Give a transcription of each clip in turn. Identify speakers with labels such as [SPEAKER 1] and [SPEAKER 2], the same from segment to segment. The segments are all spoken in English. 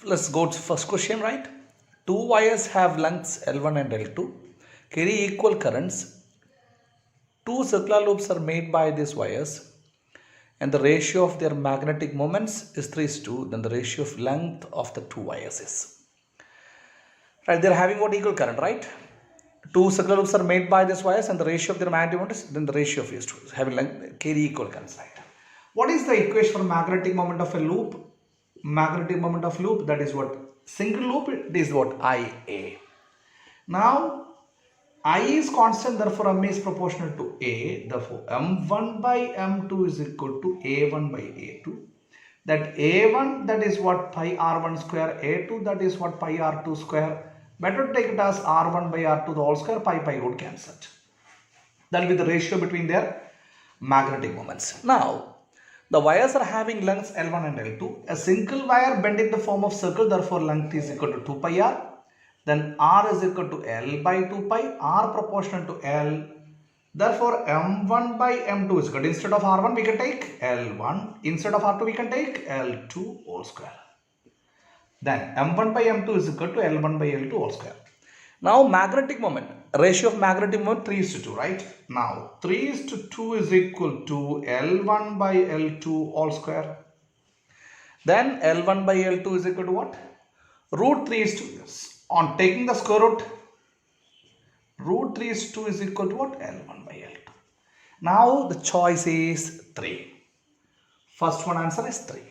[SPEAKER 1] Let's go to first question, right? Two wires have lengths L1 and L2, carry equal currents. Two circular loops are made by these wires, and the ratio of their magnetic moments is 3:2. Then the ratio of length of the two wires is. Right, they're having what equal current, right? Two circular loops are made by these wires, and the ratio of their magnetic moment is then the ratio of these two having length carry equal currents, right? What is the equation for magnetic moment of a loop? Magnetic moment of loop, that is what single loop, it is what IA. Now I is constant, therefore M is proportional to A, therefore M1 by M2 is equal to A1 by A2. That A1, that is what pi R1 square, A2 that is what pi R2 square. Better to take it as R1 by R2 the whole square, pi would cancel it. That will be the ratio between their magnetic moments. Now the wires are having lengths L1 and L2. A single wire bent in the form of circle, therefore length is equal to 2 pi r. Then r is equal to L by 2 pi, r proportional to L. Therefore M1 by M2 is equal to, instead of R1 we can take L1, instead of R2 we can take L2 whole square. Then M1 by M2 is equal to L1 by L2 whole square. Now magnetic moment, ratio of magnetic moment 3:2, right? Now 3:2 is equal to L1 by L2 all square. Then L1 by L2 is equal to what? Root 3:2. Yes. On taking the square root, root 3:2 is equal to what? L1 by L2. Now the choice is 3. First one answer is 3.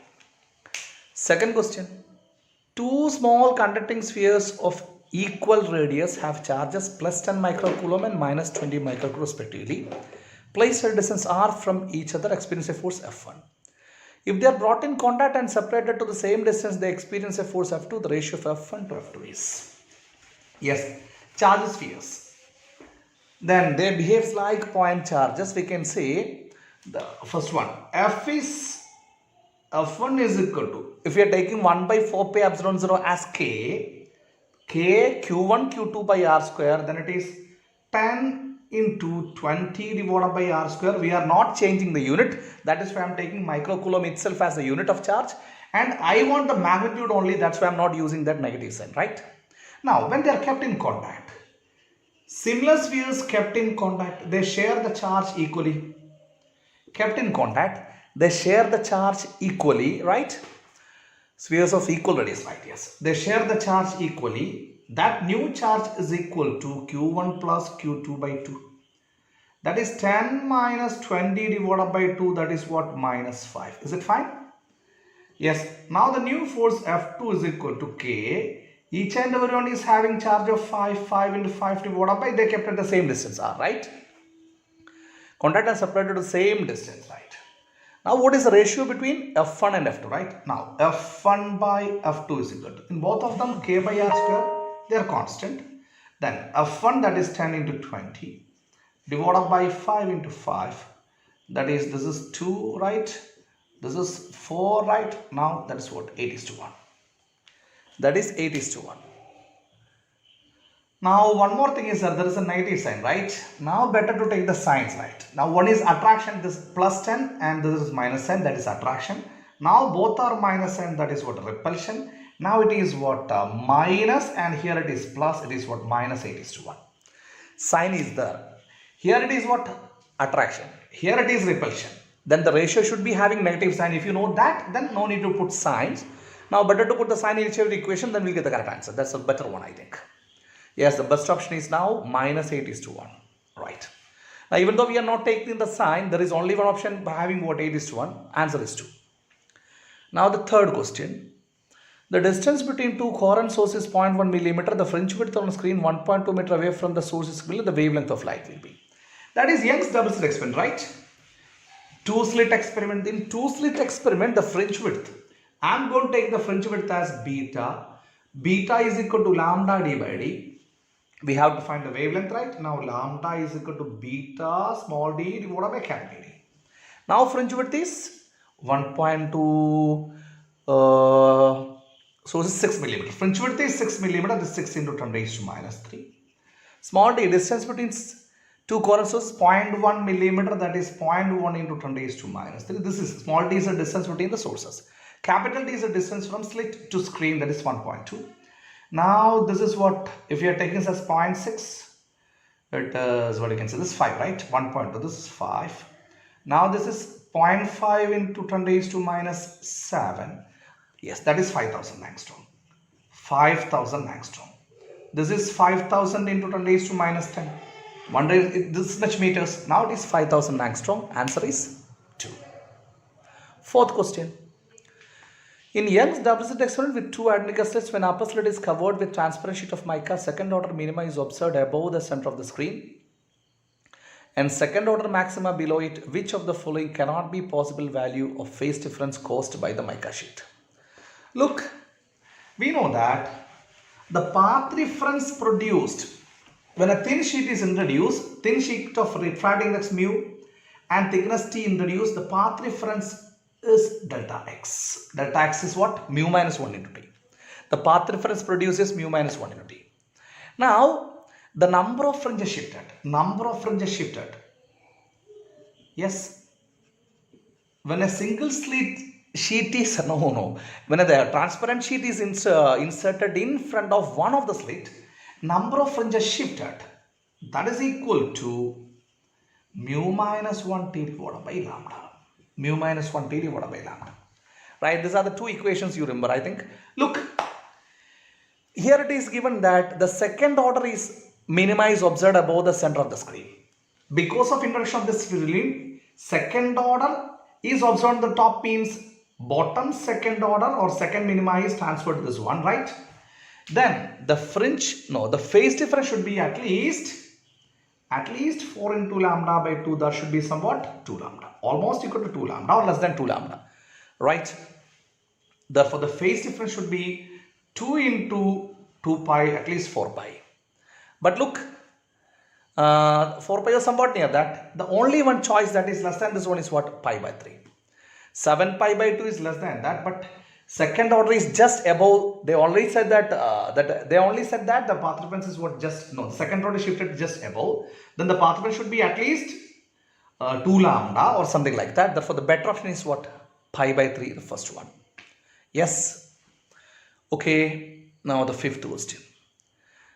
[SPEAKER 1] Second question. Two small conducting spheres of equal radius have charges plus 10 microcoulomb and minus 20 microcoulomb respectively. Placed at distance r from each other experience a force F1. If they are brought in contact and separated to the same distance, they experience a force F2. The ratio of F1 to F2 is, yes, charge spheres. Then they behave like point charges. We can say the first one, F1 is equal to, if we are taking 1 by 4 pi epsilon 0 as K Q1 Q2 by R square, then it is 10 into 20 divided by R square. We are not changing the unit. That is why I am taking microcoulomb itself as the unit of charge. And I want the magnitude only. That's why I am not using that negative sign, right? Now, when they are kept in contact, similar spheres kept in contact, they share the charge equally. Kept in contact, they share the charge equally, right? Spheres of equal radius, right? Yes. They share the charge equally. That new charge is equal to Q1 plus Q2 by 2. That is 10 minus 20 divided by 2. That is what? Minus 5. Is it fine? Yes. Now the new force F2 is equal to K. Each and every one is having charge of 5. 5 into 5 divided by, they kept at the same distance R, right? Contact and separated to the same distance, right? Now what is the ratio between F1 and F2, right? Now F1 by F2 is equal to, in both of them K by R square, they are constant. Then F1, that is 10 into 20 divided by 5 into 5. That is, this is 2, right? This is 4, right? Now that is what? 8:1. That is 8:1. Now one more thing is that there is a negative sign, right? Now better to take the signs, right? Now one is attraction, this plus 10, and this is minus 10, that is attraction. Now both are minus 10, that is what? Repulsion. Now it is what? Minus, and here it is plus, it is what? Minus 8:1. Sign is there. Here it is what? Attraction. Here it is repulsion. Then the ratio should be having negative sign. If you know that, then no need to put signs. Now better to put the sign in each every equation, then we'll get the correct answer. That's a better one, I think. Yes, the best option is now minus 8:1, right? Now even though we are not taking the sign, there is only one option having what? 8:1. Answer is 2. Now the third question. The distance between two coherent sources is 0.1 millimeter. The fringe width on the screen 1.2 meter away from the source is below. The wavelength of light will be. That is Young's double slit experiment, right? Two-slit experiment. In two-slit experiment, the fringe width, I am going to take the fringe width as beta. Beta is equal to lambda d by d. We have to find the wavelength, right? Now lambda is equal to beta small d divided by capital D. Now fringe width is 1.2, so this is 6 millimeter. Fringe width is 6 millimeter. This is 6 into 10 raised to minus 3. Small d, distance between two coherent sources 0.1 millimeter. That is 0.1 into 10 raised to minus 3. This is small d is the distance between the sources. Capital D is the distance from slit to screen, that is 1.2. Now this is what, if you are taking this as 0.6, it is what you can say, this is 5, right? 1.2, this is 5. Now this is 0.5 into 10 raised to minus 7. Yes, that is 5000 angstrom. 5000 angstrom. This is 5000 into 10 raised to minus 10. This much meters. Now it is 5000 angstrom. Answer is 2. Fourth question. In Young's double-slit experiment with two identical slits, when upper slit is covered with transparent sheet of mica, second order minima is observed above the center of the screen and second order maxima below it. Which of the following cannot be possible value of phase difference caused by the mica sheet? Look, we know that the path difference produced when a thin sheet is introduced, thin sheet of refracting index mu and thickness T introduced, the path difference is delta x. Delta x is what? Mu minus 1 into T. The path difference produces mu minus 1 into T. Now, the number of fringes shifted. Number of fringes shifted. Yes. When a single slit sheet is, when a transparent sheet is inserted in front of one of the slit, number of fringes shifted, that is equal to mu minus 1 T divided by lambda. Mu minus 1 T divided by lambda. Right, these are the two equations you remember, I think. Look, here it is given that the second order is minima is observed above the center of the screen. Because of introduction of this regime, second order is observed on the top, means bottom second order or second minima is transferred to this one, right? Then the the phase difference should be at least 4 into lambda by 2. That should be somewhat 2 lambda. Almost equal to 2 lambda or less than 2 lambda. Right? Therefore, the phase difference should be 2 into 2 pi, at least 4 pi. But look, 4 pi is somewhat near that. The only one choice that is less than this one is what? Pi by 3. 7 pi by 2 is less than that, but second order is just above. They already said that the path difference is what, just no. Second order shifted just above. Then the path difference should be at least 2 lambda or something like that. Therefore, the better option is what? Pi by 3, the first one. Yes. Okay. Now the fifth question.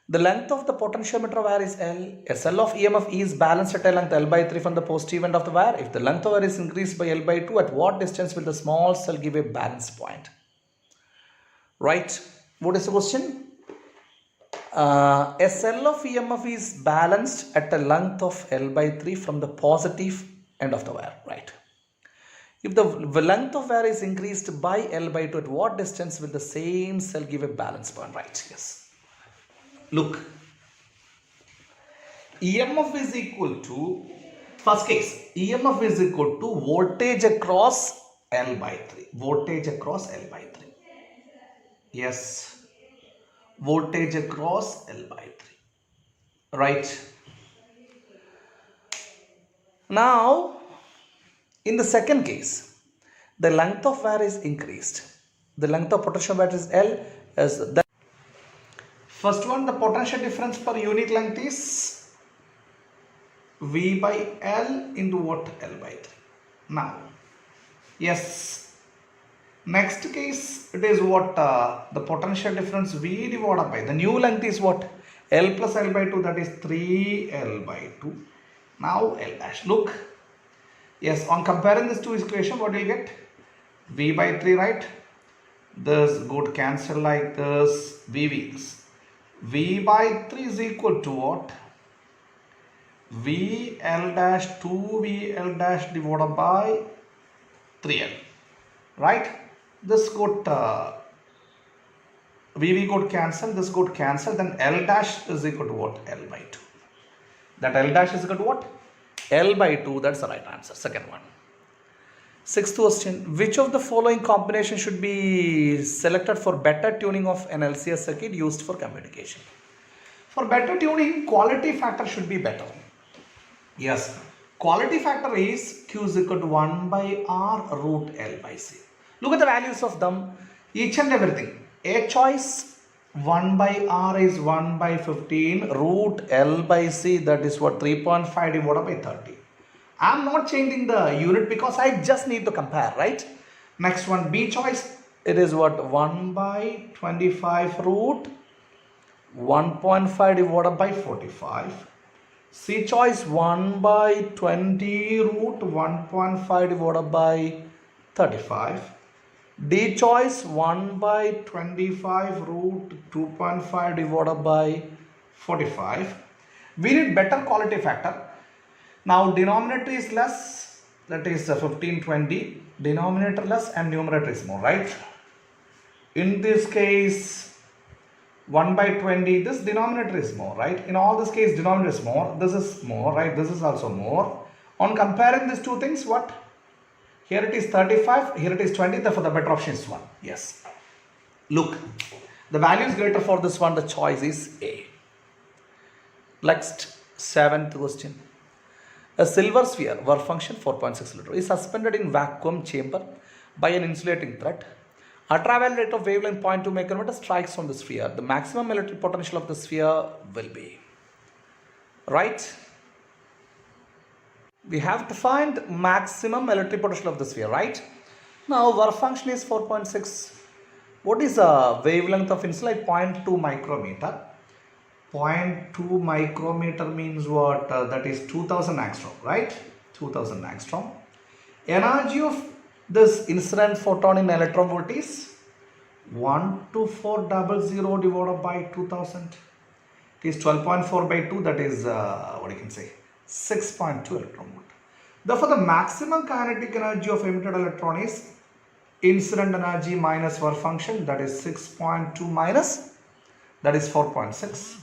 [SPEAKER 1] The length of the potentiometer wire is L. A cell of EMF E is balanced at a length L by 3 from the positive end of the wire. If the length of wire is increased by L by 2, at what distance will the small cell give a balance point? Right? What is the question? A cell of EMF is balanced at a length of L by 3 from the positive end of the wire. Right? If the length of wire is increased by L by 2, at what distance will the same cell give a balance point? Right? Yes. Look, EMF is equal to, first case, EMF is equal to voltage across L by 3. Voltage across L by 3. Yes. Voltage across L by 3. Right. Now, in the second case, the length of wire is increased. The length of potential wire is L. As the first one, the potential difference per unit length is V by L into what? L by 3. Now, yes. Next case, it is what? The potential difference V divided by, the new length is what? L plus L by 2, that is 3L by 2. Now L dash. Look, yes, on comparing these two equations, what do you get? V by 3, right? This would cancel like this, VV. V by 3 is equal to what? VL dash 2VL dash divided by 3L. Right? This got VV got cancelled, this got cancelled, then L dash is equal to what? L by 2. That L dash is equal to what? L by 2, that's the right answer. Second one. Sixth question. Which of the following combination should be selected for better tuning of an LCS circuit used for communication? For better tuning, quality factor should be better. Yes. Quality factor is Q is equal to 1 by R root L by C. Look at the values of them. Each and everything. A choice 1 by R is 1 by 15. Root L by C, that is what? 3.5 divided by 30. I am not changing the unit because I just need to compare, right? Next one, B choice it is what? 1 by 25 root 1.5 divided by 45. C choice 1 by 20 root 1.5 divided by 35. D choice 1 by 25 root 2.5 divided by 45. We need better quality factor. Now denominator is less, that is 1520. Denominator less and numerator is more, right? In this case 1 by 20, this denominator is more, right? In all this case denominator is more, this is more, right? This is also more. On comparing these two things, what? Here it is 35, here it is 20, therefore the better option is 1. Yes. Look, the value is greater for this one, the choice is A. Next, 7th question. A silver sphere, work function 4.6 liter, is suspended in vacuum chamber by an insulating thread. A travel rate of wavelength 0.2 micrometer strikes on the sphere. The maximum electric potential of the sphere will be. Right? We have to find maximum electric potential of the sphere, right? Now work function is 4.6. What is the wavelength of insulate? 0.2 micrometer. 0.2 micrometer means what? That is 2000 angstrom, right? 2000 angstrom. Energy of this incident photon in electron volt is 12400 divided by 2000. It is 12.4 by 2, that is what you can say, 6.2 electron volt. Therefore, the maximum kinetic energy of emitted electron is incident energy minus work function, that is 6.2 minus, that is 4.6.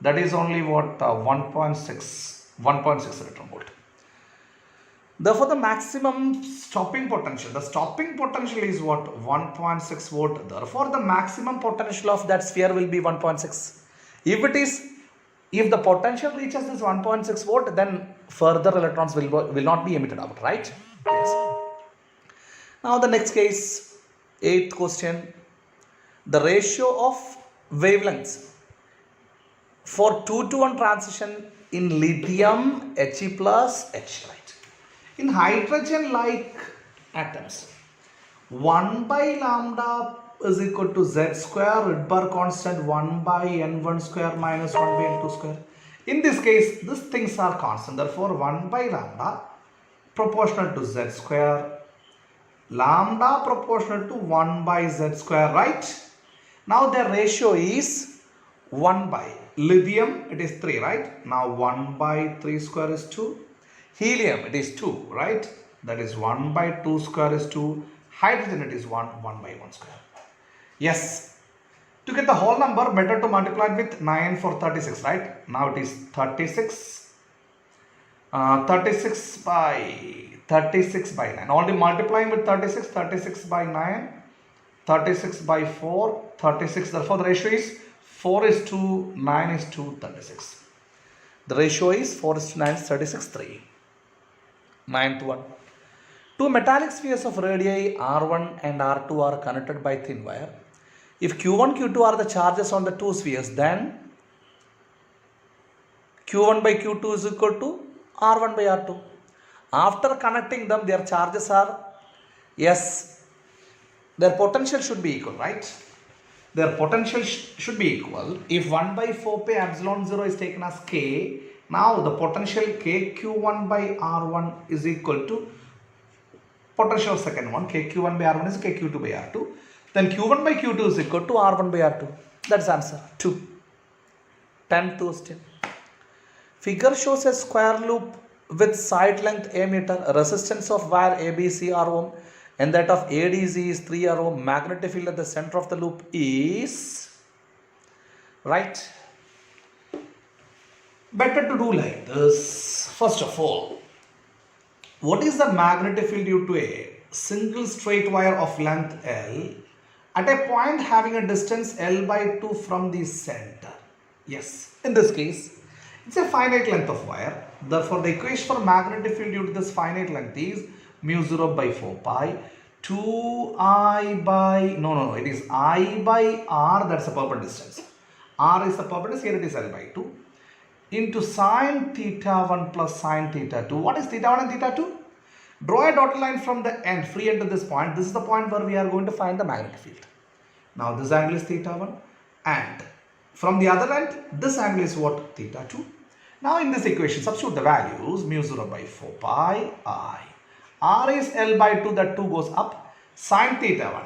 [SPEAKER 1] That is only what? 1.6 electron volt. Therefore, the maximum stopping potential, the stopping potential is what? 1.6 volt. Therefore, the maximum potential of that sphere will be 1.6. If the potential reaches this 1.6 volt, then further electrons will not be emitted out, right? Yes. Now the next case, 8th question. The ratio of wavelengths for 2-to-1 transition in lithium He plus H, right? In hydrogen-like atoms, 1 by lambda is equal to Z square, Rydberg constant 1 by N1 square minus 1 by N2 square. In this case, these things are constant. Therefore, 1 by lambda proportional to Z square, lambda proportional to 1 by Z square, right? Now, the ratio is 1 by lithium, it is 3, right? Now, 1 by 3 square is 2. Helium, it is 2, right? That is 1 by 2 square is 2. Hydrogen, it is 1 by 1 square. Yes. To get the whole number, better to multiply it with 9 for 36, right? Now it is 36. 36 by 9. Only multiplying with 36, 36 by 9, 36 by 4, 36. Therefore, the ratio is 4 is to 9 is to 36. The ratio is 4 is to 9 is 36, 3. 9th one. Two metallic spheres of radii R1 and R2 are connected by thin wire. If Q1, Q2 are the charges on the two spheres, then Q1 by Q2 is equal to R1 by R2. After connecting them, their charges are, yes, their potential should be equal, right? Their potential should be equal. If 1 by 4 pi epsilon 0 is taken as K, now the potential KQ1 by R1 is equal to potential of second one, KQ1 by R1 is KQ2 by R2. Then Q1 by Q2 is equal to R1 by R2. That's answer 2. 10th question. Figure shows a square loop with side length A meter, resistance of wire ABC R ohm, and that of ADZ is 3 R ohm. Magnetic field at the center of the loop is, right? Better to do like this. First of all, what is the magnetic field due to a single straight wire of length L at a point having a distance L by 2 from the center? Yes, in this case, it's a finite length of wire. Therefore, the equation for magnetic field due to this finite length is mu 0 by 4 pi 2I by, it is I by R, that's a perpendicular distance. R is the perpendicular, here it is L by 2. Into sine theta 1 plus sine theta 2. What is theta 1 and theta 2? Draw a dotted line from the end, free end to this point. This is the point where we are going to find the magnetic field. Now this angle is theta 1, and from the other end, this angle is what? Theta 2. Now in this equation, substitute the values, mu 0 by 4 pi I. R is L by 2, that 2 goes up. Sin theta 1.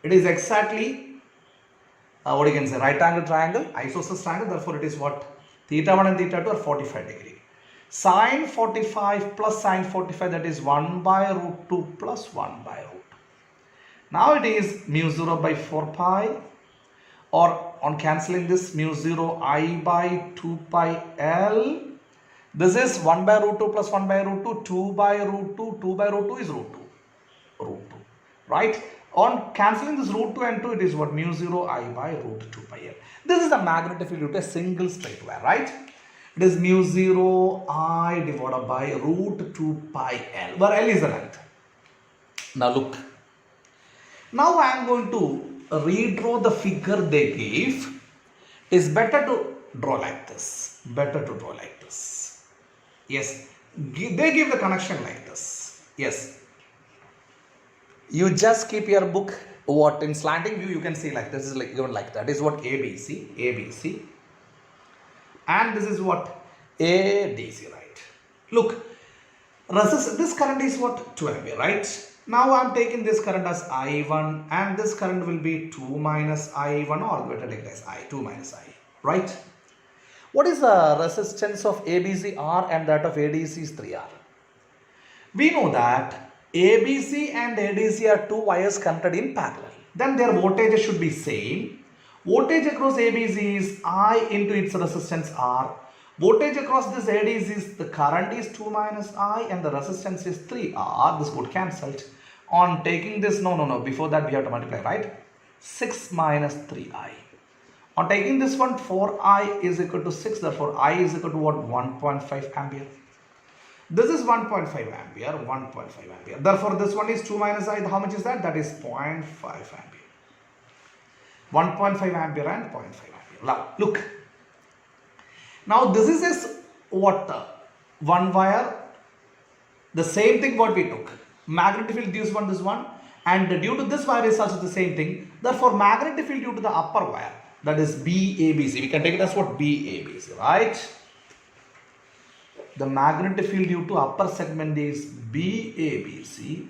[SPEAKER 1] It is exactly, what you can say, right angle triangle, isosceles triangle. Therefore it is what? Theta 1 and theta 2 are 45 degree. Sin 45 plus sin 45, that is 1 by root 2 plus 1 by root. Now it is mu 0 by 4 pi, or on cancelling this, mu 0 I by 2 pi L. This is 1 by root 2 plus 1 by root 2, 2 by root 2, 2 by root 2 is root 2, right? On cancelling this root 2 and 2, it is what? Mu 0 I by root 2 pi L. This is the magnetic field due to a single straight wire, right? It is mu 0 I divided by root 2 pi L, where L is the length. Now look. Now I am going to redraw the figure they gave. It's better to draw like this. Yes. They give the connection like this. Yes. You just keep your book what in slanting view, you can see like this is like given like that. Is what ABC. And this is what? ADC, right? Look, this current is what? 2 ampere, right? Now I am taking this current as I1, and this current will be 2 minus I1, or better take it as I, 2 minus I, right? What is the resistance of ABC R and that of ADC is 3R? We know that ABC and ADC are two wires connected in parallel. Then their voltage should be same. Voltage across ABC is I into its resistance R. Voltage across this ADC is, the current is 2 minus I and the resistance is 3R. This got cancelled. On taking this, no, before that we have to multiply, right? 6 minus 3I. On taking this one, 4I is equal to 6, therefore I is equal to what? 1.5 ampere. This is 1.5 ampere, Therefore this one is 2 minus I, how much is that? That is 0.5 ampere. 1.5 ampere and 0.5 ampere. Now, look. Now this is what? One wire. The same thing what we took. Magnetic field this one, and due to this wire is also the same thing. Therefore magnetic field due to the upper wire, that is BABC. We can take it as what? BABC, right? The magnetic field due to upper segment is BABC.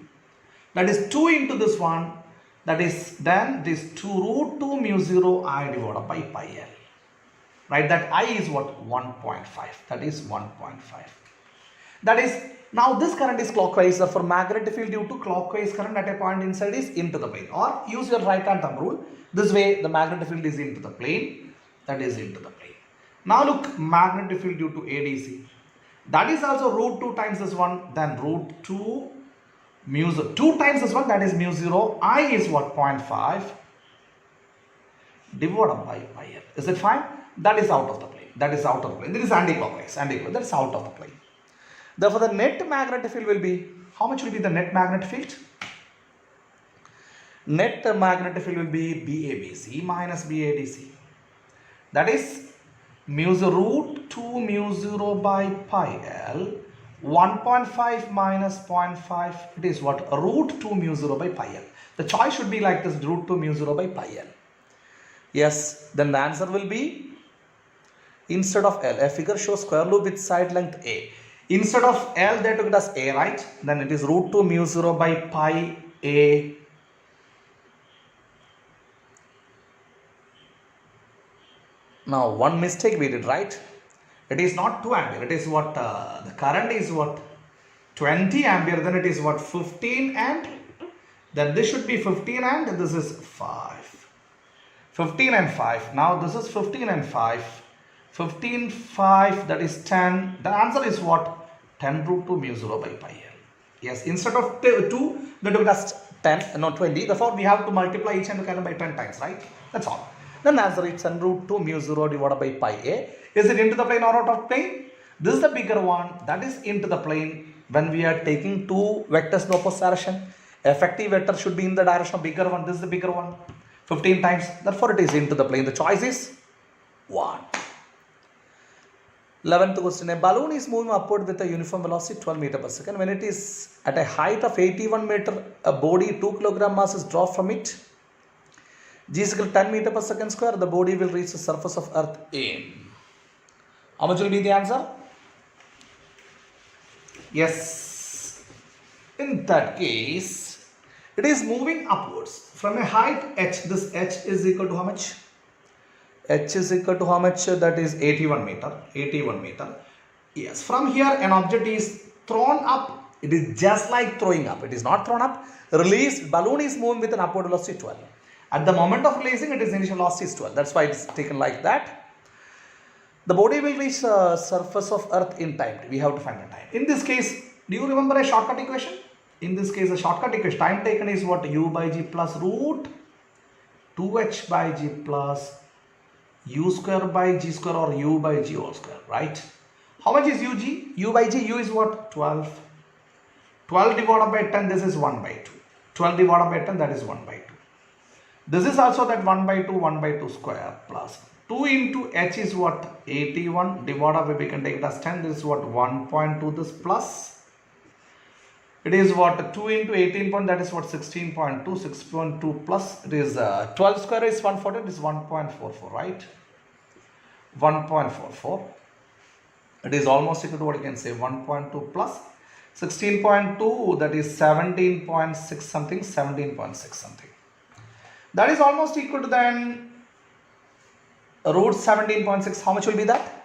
[SPEAKER 1] That is 2 into this one. That is then this 2 root 2 mu 0 I divided by pi L. Right? That I is what? 1.5. That is 1.5. That is, now this current is clockwise. Therefore magnetic field due to clockwise current at a point inside is into the plane. Or use your right hand thumb rule. This way the magnetic field is into the plane. That is into the plane. Now look, magnetic field due to ADC. That is also root 2 times this one, then root 2 mu 0. 2 times this one, that is mu 0. I is what? 0.5 divided by pi L. Is it fine? That is out of the plane. That is out of the plane. This is anti-clockwise. That is out of the plane. Therefore, the net magnetic field will be, how much will be the net magnetic field? Net magnetic field will be BABC minus BADC. That is mu 0 root 2 mu 0 by pi L. 1.5 minus 0.5, it is what? Root 2 mu 0 by pi L. The choice should be like this, root 2 mu 0 by pi L. Yes, then the answer will be, instead of L, a figure shows square loop with side length A. Instead of L, they took it as A, right? Then it is root 2 mu 0 by pi A. Now, one mistake we did, right? It is not 2 ampere. It is what? The current is what? 20 ampere. Then it is what? 15 and then this should be 15 and this is 5. 15 and 5. Now this is 15 and 5. 15, 5, that is 10. The answer is what? 10 root 2 mu 0 by pi L. Yes, instead of 2, they took it as 10, no 20. Therefore, we have to multiply each and the current by 10 times, right? That's all. Then the answer is 10 root 2 mu 0 divided by pi A. Is it into the plane or out of plane? This is the bigger one. That is into the plane. When we are taking two vectors in opposite direction, effective vector should be in the direction of bigger one. This is the bigger one. 15 times. Therefore, it is into the plane. The choice is 1. 11th question. A balloon is moving upward with a uniform velocity 12 meter per second. When it is at a height of 81 meter, a body 2 kilogram mass is dropped from it. G is equal to 10 meter per second square. The body will reach the surface of Earth in. How much will be the answer? Yes. In that case, it is moving upwards from a height h. This h is equal to how much? H is equal to how much? That is 81 meter. 81 meter. Yes. From here, an object is thrown up. It is just like throwing up. It is not thrown up. Released. Balloon is moving with an upward velocity 12. At the moment of releasing, its initial velocity is 12. That's why it's taken like that. The body will reach the surface of Earth in time. We have to find the time. In this case, do you remember a shortcut equation? In this case, a shortcut equation, time taken is what? U by G plus root 2H by G plus U square by G square or U by G whole square, right? How much is UG? U by G, U is what? 12. 12 divided by 10, this is 1 by 2. 12 divided by 10, that is 1 by 2. This is also that 1 by 2 square plus 2 into H is what? 81 divided by, we can take it as 10, this is what? 1.2, this plus. It is what? 2 into 18 that is what? 16.2, 6.2 plus. It is 12 square is 140, it is 1.44, right? 1.44. It is almost equal to what you can say, 1.2 plus 16.2, that is 17.6 something, 17.6 something. That is almost equal to then root 17.6. How much will be that?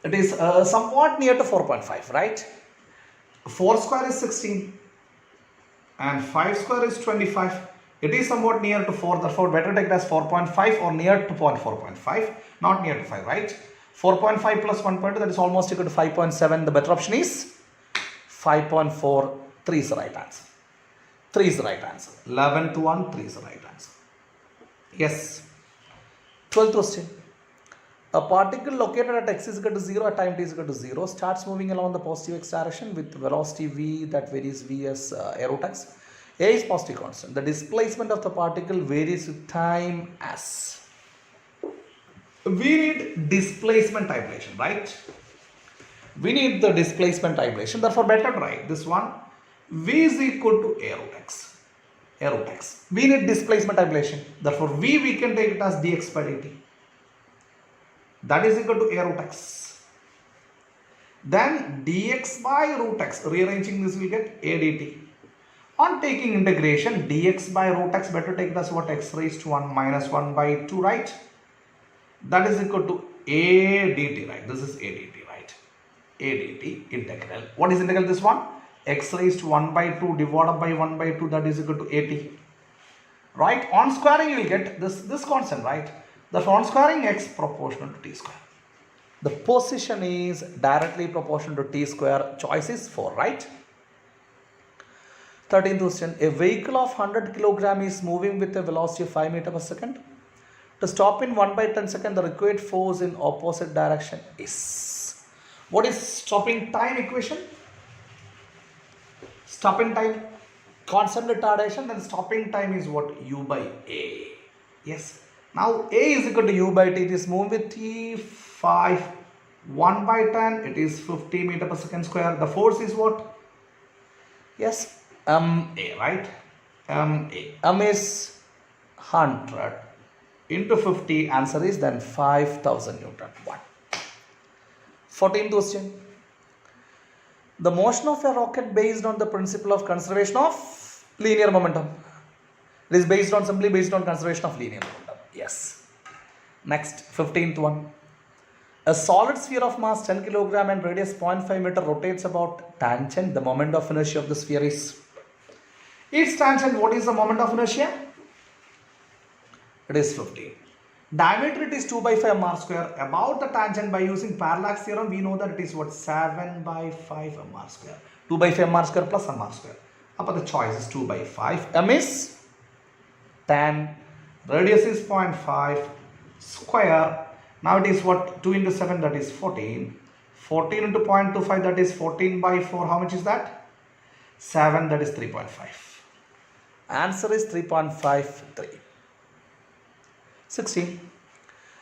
[SPEAKER 1] It is somewhat near to 4.5, right? 4 square is 16 and 5 square is 25. It is somewhat near to 4, therefore better take it as 4.5 or near to 4.5, not near to 5, right? 4.5 plus 1.2, that is almost equal to 5.7. The better option is 5.4. 3 is the right answer. 3 is the right answer. 11 to 1, 3 is the right answer. Yes. 12th question. A particle located at x is equal to 0 at time t is equal to 0 starts moving along the positive x direction with velocity v that varies v as arrow text. A is positive constant. The displacement of the particle varies with time as. We need displacement tabulation, right? We need the displacement tabulation. Therefore, better write this one. V is equal to arrow text. Arrow text. We need displacement tabulation. Therefore, V we can take it as dx by dt. That is equal to arrow text. Then dx by root x. Rearranging this will get a dt. On taking integration, dx by root x, better take it as what? X raised to 1 minus 1 by 2, right? That is equal to a dt, right? This is a dt, right? A dt integral. What is integral this one? X raised to 1 by 2 divided by 1 by 2, that is equal to at. Right? On squaring, you will get this constant, right? Therefore, on squaring, x proportional to t square. The position is directly proportional to t square. Choice is 4, right? 13th question. A vehicle of 100 kg is moving with a velocity of 5 meter per second. To stop in 1 by 10 seconds, the required force in opposite direction is. What is stopping time equation? Stopping time, constant retardation, then stopping time is what? U by A. Yes. Now A is equal to U by T. It is moving with T 5. 1 by 10, it is 50 meter per second square. The force is what? Yes. A, right? A is 100 into 50. Answer is then 5000 Newton. 1. 14th question. The motion of a rocket based on the principle of conservation of linear momentum. It is simply based on conservation of linear momentum. Yes. Next, 15th one. A solid sphere of mass 10 kg and radius 0.5 meter rotates about tangent. The moment of inertia of the sphere is. Its tangent, what is the moment of inertia? It is 15. Diameter, it is 2 by 5 mr square. About the tangent, by using parallax theorem, we know that it is what? 7 by 5 mr square. 2 by 5 mr square plus mr square. Upon the choice is 2 by 5. M is 10. Radius is 0.5 square. Now it is what? 2 into 7, that is 14. 14 into 0.25, that is 14 by 4. How much is that? 7, that is 3.5. Answer is 3.53. 16.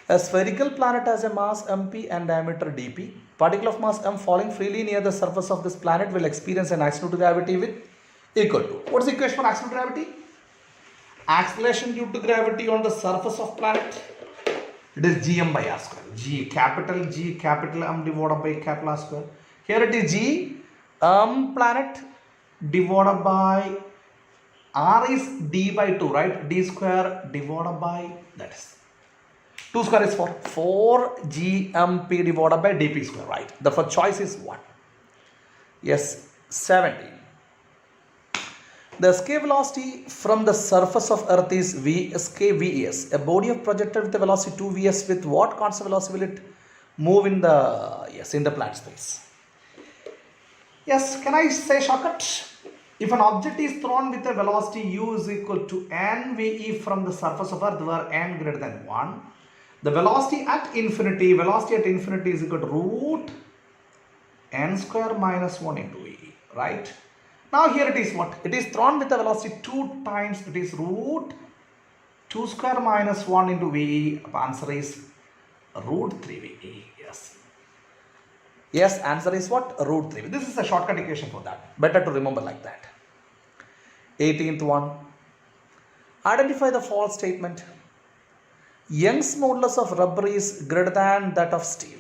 [SPEAKER 1] A spherical planet has a mass mp and diameter dp. Particle of mass m falling freely near the surface of this planet will experience an acceleration due to gravity with equal to. What is the equation for acceleration due to gravity? Acceleration due to gravity on the surface of planet. It is gm by r square. G capital M divided by capital R square. Here it is g planet divided by r is d by 2, right? D square divided by, that is 2 square is 4 gmp divided by dp square, right? The first choice is 1. Yes, 17. The escape velocity from the surface of earth is v escape ves. A body of projected with a velocity 2 vs with what constant velocity will it move in the planet space? Yes, can I say shortcut? If an object is thrown with a velocity u is equal to nve from the surface of earth where n greater than 1, the velocity at infinity is equal to root n square minus 1 into v, right? Now here it is what? It is thrown with a velocity 2 times, it is root 2 square minus 1 into v. Answer is root 3ve. Yes. Yes, answer is what? Root 3. This is a shortcut equation for that. Better to remember like that. 18th one. Identify the false statement. Young's modulus of rubber is greater than that of steel.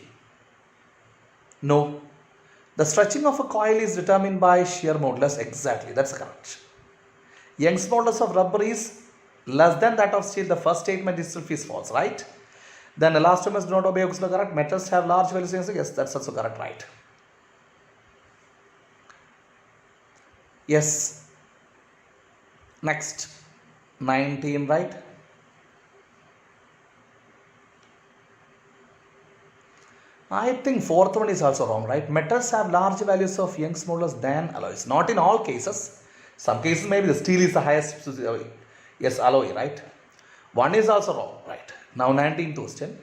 [SPEAKER 1] No. The stretching of a coil is determined by shear modulus. Exactly, that's correct. Young's modulus of rubber is less than that of steel. The first statement itself is false, right? Then elastomers do not obey Young's law, correct. Metals have large values. Yes, that's also correct, right? Yes. Next, 19, right? I think fourth one is also wrong, right? Metals have large values of Young's modulus than alloys. Not in all cases. Some cases maybe the steel is the highest, yes, alloy, right? One is also wrong, right? Now 19th question.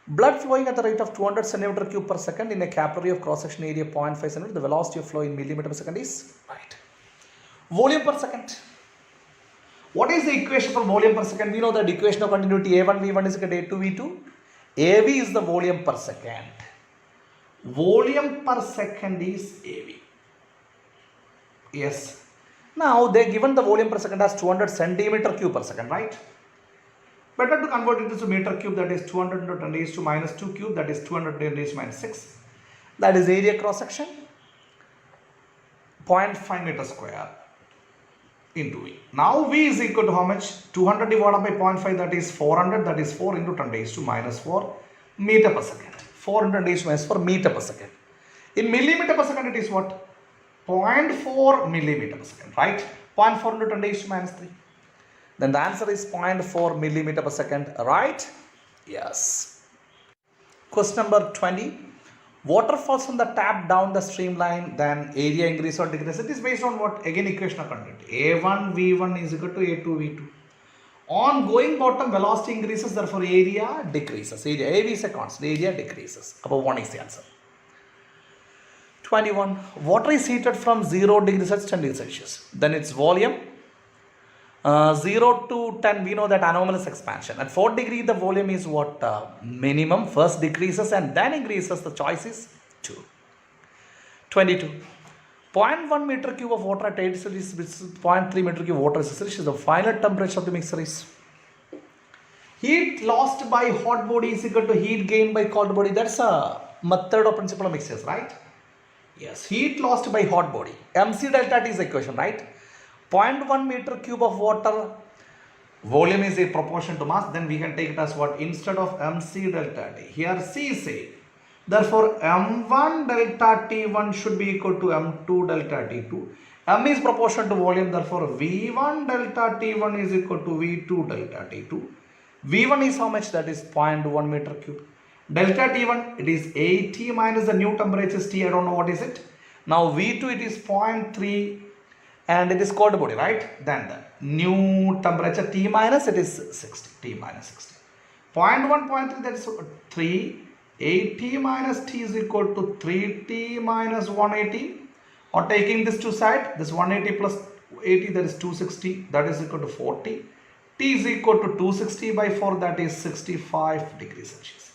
[SPEAKER 1] Blood flowing at the rate of 200 centimeter cube per second in a capillary of cross-section area 0.5 centimeter. The velocity of flow in millimeter per second is, right? Volume per second. What is the equation for volume per second? We know that equation of continuity A1 V1 is equal to A2 V2. AV is the volume per second. Volume per second is AV. Yes. Now they given the volume per second as 200 centimeter cube per second, right? Better to convert it into meter cube, that is 200 into 10 raised to minus 2 cube, that is 200 raised to minus 6. That is area cross section. 0.5 meter square into V. Now V is equal to how much? 200 divided by 0.5, that is 400, that is 4 into 10 raised to minus 4 meter per second. 400 raised to minus 4 meter per second. In millimeter per second it is what? 0.4 millimeter per second, right? 0.4 into 10 raised to minus 3. Then the answer is 0.4 millimeter per second, right? Yes. Question number 20. Water falls from the tap down the streamline, then area increase or decrease. It is based on what? Again, equation of continuity. A1 V1 is equal to A2 V2. On going bottom, velocity increases, therefore area decreases. Area AV is a constant, area decreases. Above 1 is the answer. 21. Water is heated from 0 degrees Celsius to 10 degrees Celsius. Then its volume 0 to 10, we know that anomalous expansion. At 4 degree, the volume is what? Minimum. First decreases and then increases. The choice is 2. 22. 0.1 meter cube of water at 8 Celsius, 0.3 meter cube of water is the final temperature of the mixture is. Heat lost by hot body is equal to heat gained by cold body. That's a method or principle of mixtures, right? Yes. Heat lost by hot body. MC delta T is the equation, right? 0.1 meter cube of water, volume is a proportion to mass, then we can take it as what? Instead of MC delta T. Here C is A. Therefore, M1 delta T1 should be equal to M2 delta T2. M is proportion to volume, therefore V1 delta T1 is equal to V2 delta T2. V1 is how much? That is 0.1 meter cube. Delta T1, it is 80 minus the new temperature is T, I don't know what is it. Now V2, it is 0.3. And it is cold body, right? Then the new temperature T minus, it is 60. T minus 60. 0.1, 0.3, that is 3. 80 minus T is equal to 3T minus 180. Or taking this two side, this 180 plus 80, that is 260. That is equal to 40. T is equal to 260 by 4, that is 65 degrees Celsius.